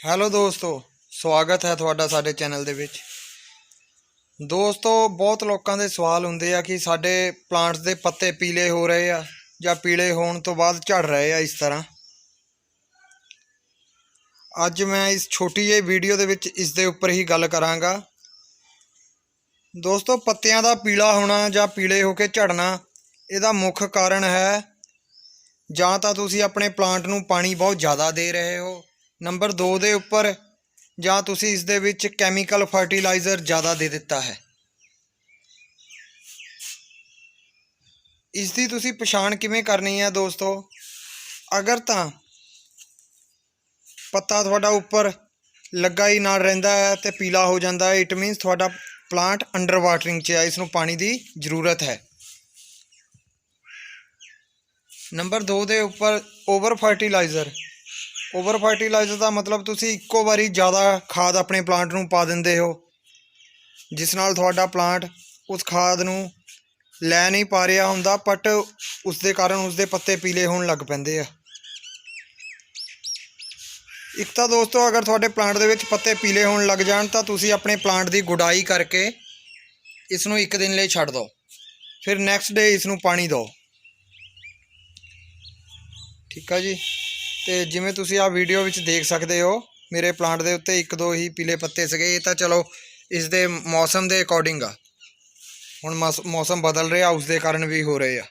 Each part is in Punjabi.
ਹੈਲੋ ਦੋਸਤੋ, ਸਵਾਗਤ ਹੈ ਤੁਹਾਡਾ ਸਾਡੇ ਚੈਨਲ ਦੇ ਵਿੱਚ। ਦੋਸਤੋ, ਬਹੁਤ ਲੋਕਾਂ ਦੇ ਸਵਾਲ ਹੁੰਦੇ ਆ ਕਿ ਸਾਡੇ ਪਲਾਂਟਸ ਦੇ ਪੱਤੇ ਪੀਲੇ ਹੋ ਰਹੇ ਆ ਜਾਂ ਪੀਲੇ ਹੋਣ ਤੋਂ ਬਾਅਦ ਝੜ ਰਹੇ ਆ ਇਸ ਤਰ੍ਹਾਂ। ਅੱਜ ਮੈਂ ਇਸ ਛੋਟੀ ਜਿਹੀ ਵੀਡੀਓ ਦੇ ਵਿੱਚ ਇਸ ਦੇ ਉੱਪਰ ਹੀ ਗੱਲ ਕਰਾਂਗਾ। ਦੋਸਤੋ, ਪੱਤਿਆਂ ਦਾ ਪੀਲਾ ਹੋਣਾ ਜਾਂ ਪੀਲੇ ਹੋ ਕੇ ਝੜਨਾ, ਇਹਦਾ ਮੁੱਖ ਕਾਰਨ ਹੈ ਜਾਂ ਤਾਂ ਤੁਸੀਂ ਆਪਣੇ ਪਲਾਂਟ ਨੂੰ ਪਾਣੀ ਬਹੁਤ ਜ਼ਿਆਦਾ ਦੇ ਰਹੇ ਹੋ, ਨੰਬਰ 2 ਦੇ ਉੱਪਰ ਜਾਂ ਤੁਸੀਂ ਇਸ ਦੇ ਵਿੱਚ ਕੈਮੀਕਲ ਫਰਟੀਲਾਈਜ਼ਰ ਜ਼ਿਆਦਾ ਦੇ ਦਿੱਤਾ ਹੈ। ਇਸ ਦੀ ਤੁਸੀਂ ਪਛਾਣ ਕਿਵੇਂ ਕਰਨੀ ਹੈ ਦੋਸਤੋ? ਅਗਰ ਤਾਂ ਪੱਤਾ ਤੁਹਾਡਾ ਉੱਪਰ ਲੱਗਾ ਹੀ ਨਾਲ ਰਹਿੰਦਾ ਹੈ ਤੇ ਪੀਲਾ ਹੋ ਜਾਂਦਾ ਹੈ, ਇਟ ਮੀਨਸ ਤੁਹਾਡਾ ਪਲਾਂਟ ਅੰਡਰ ਵਾਟਰਿੰਗ 'ਚ ਹੈ, ਇਸ ਨੂੰ ਪਾਣੀ ਦੀ ਜ਼ਰੂਰਤ ਹੈ। ਨੰਬਰ 2 ਦੇ ਉੱਪਰ ਓਵਰ ਫਰਟੀਲਾਈਜ਼ਰ ਦਾ ਮਤਲਬ ਤੁਸੀਂ ਇੱਕੋ ਵਾਰੀ ਜ਼ਿਆਦਾ ਖਾਦ ਆਪਣੇ ਪਲਾਂਟ ਨੂੰ ਪਾ ਦਿੰਦੇ ਹੋ, ਜਿਸ ਨਾਲ ਤੁਹਾਡਾ ਪਲਾਂਟ ਉਸ ਖਾਦ ਨੂੰ ਲੈ ਨਹੀਂ ਪਾ ਰਿਹਾ ਹੁੰਦਾ, ਬਟ ਉਸ ਦੇ ਕਾਰਨ ਉਸਦੇ ਪੱਤੇ ਪੀਲੇ ਹੋਣ ਲੱਗ ਪੈਂਦੇ ਆ। ਇੱਕ ਤਾਂ ਦੋਸਤੋ, ਅਗਰ ਤੁਹਾਡੇ ਪਲਾਂਟ ਦੇ ਵਿੱਚ ਪੱਤੇ ਪੀਲੇ ਹੋਣ ਲੱਗ ਜਾਣ ਤਾਂ ਤੁਸੀਂ ਆਪਣੇ ਪਲਾਂਟ ਦੀ ਗੁਡਾਈ ਕਰਕੇ ਇਸ ਨੂੰ 1 ਦਿਨ ਲਈ ਛੱਡ ਦਿਓ, ਫਿਰ ਨੈਕਸਟ ਡੇ ਇਸ ਨੂੰ ਪਾਣੀ ਦਿਓ। ਠੀਕ ਆ ਜੀ। ਤੇ ਜਿਵੇਂ ਤੁਸੀਂ ਆਹ ਵੀਡੀਓ ਵਿੱਚ ਦੇਖ ਸਕਦੇ ਹੋ, ਮੇਰੇ ਪਲਾਂਟ ਦੇ ਉੱਤੇ 1-2 ਹੀ ਪੀਲੇ ਪੱਤੇ ਸੀਗੇ। ਇਹ ਤਾਂ ਚਲੋ ਇਸ ਦੇ ਮੌਸਮ ਦੇ ਅਕੋਰਡਿੰਗ ਆ, ਹੁਣ ਮੌਸਮ ਬਦਲ ਰਿਹਾ, ਉਸ ਦੇ ਕਾਰਨ ਵੀ ਹੋ ਰਹੇ ਆ।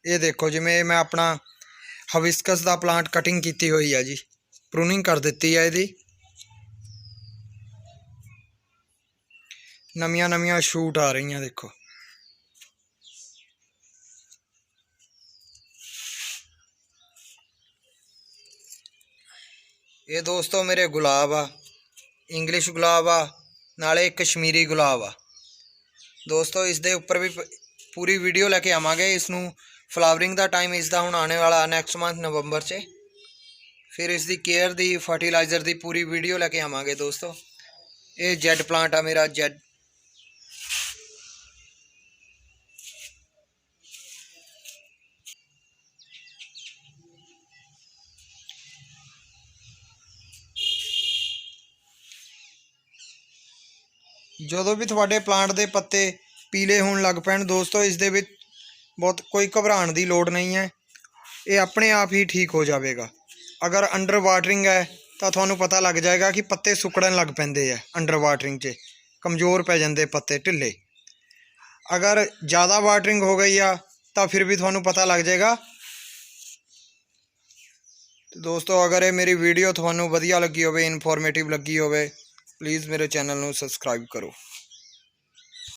ਇਹ ਦੇਖੋ, ਜਿਵੇਂ ਮੈਂ ਆਪਣਾ ਹਬਿਸਕਸ ਦਾ ਪਲਾਂਟ ਕਟਿੰਗ ਕੀਤੀ ਹੋਈ ਆ ਜੀ, ਪ੍ਰੂਨਿੰਗ ਕਰ ਦਿੱਤੀ ਆ ਇਹਦੀ, ਨਵੀਆਂ ਸ਼ੂਟ ਆ ਰਹੀਆਂ ਦੇਖੋ। ਇਹ ਦੋਸਤੋ ਮੇਰੇ ਗੁਲਾਬ ਆ, ਇੰਗਲਿਸ਼ ਗੁਲਾਬ ਆ, ਨਾਲੇ ਕਸ਼ਮੀਰੀ ਗੁਲਾਬ ਆ। ਦੋਸਤੋ, ਇਸ ਦੇ ਉੱਪਰ ਵੀ ਪੂਰੀ ਵੀਡੀਓ ਲੈ ਕੇ ਆਵਾਂਗੇ। ਇਸ ਨੂੰ ਫਲਾਵਰਿੰਗ ਦਾ ਟਾਈਮ ਇਸ ਦਾ ਹੁਣ ਆਉਣੇ ਵਾਲਾ ਨੈਕਸਟ ਮੰਥ ਨਵੰਬਰ 'ਚ, ਫਿਰ ਇਸ ਦੀ ਕੇਅਰ ਦੀ ਫਰਟੀਲਾਈਜ਼ਰ ਦੀ ਪੂਰੀ ਵੀਡੀਓ ਲੈ ਕੇ ਆਵਾਂਗੇ ਦੋਸਤੋ। ਇਹ ਜੈਡ ਪਲਾਂਟ ਆ ਮੇਰਾ, ਜੈਡ। ਜਦੋਂ ਵੀ ਤੁਹਾਡੇ ਪਲਾਂਟ ਦੇ ਪੱਤੇ ਪੀਲੇ ਹੋਣ ਲੱਗ ਪੈਣ ਦੋਸਤੋ, ਇਸ ਦੇ ਵਿੱਚ ਬਹੁਤ ਕੋਈ ਘਬਰਾਉਣ ਦੀ ਲੋੜ ਨਹੀਂ ਹੈ, ਇਹ ਆਪਣੇ ਆਪ ਹੀ ਠੀਕ ਹੋ ਜਾਵੇਗਾ। ਅਗਰ ਅੰਡਰ ਵਾਟਰਿੰਗ ਹੈ ਤਾਂ ਤੁਹਾਨੂੰ ਪਤਾ ਲੱਗ ਜਾਏਗਾ ਕਿ ਪੱਤੇ ਸੁੱਕੜਨ ਲੱਗ ਪੈਂਦੇ ਆ, ਅੰਡਰ ਵਾਟਰਿੰਗ 'ਚ ਕਮਜ਼ੋਰ ਪੈ ਜਾਂਦੇ ਪੱਤੇ, ਢਿੱਲੇ। ਅਗਰ ਜ਼ਿਆਦਾ ਵਾਟਰਿੰਗ ਹੋ ਗਈ ਆ ਤਾਂ ਫਿਰ ਵੀ ਤੁਹਾਨੂੰ ਪਤਾ ਲੱਗ ਜਾਏਗਾ। ਦੋਸਤੋ, ਅਗਰ ਇਹ ਮੇਰੀ ਵੀਡੀਓ ਤੁਹਾਨੂੰ ਵਧੀਆ ਲੱਗੀ ਹੋਵੇ, ਇਨਫੋਰਮੇਟਿਵ ਲੱਗੀ ਹੋਵੇ, ਪਲੀਜ਼ ਮੇਰੇ ਚੈਨਲ ਨੂੰ ਸਬਸਕ੍ਰਾਈਬ ਕਰੋ।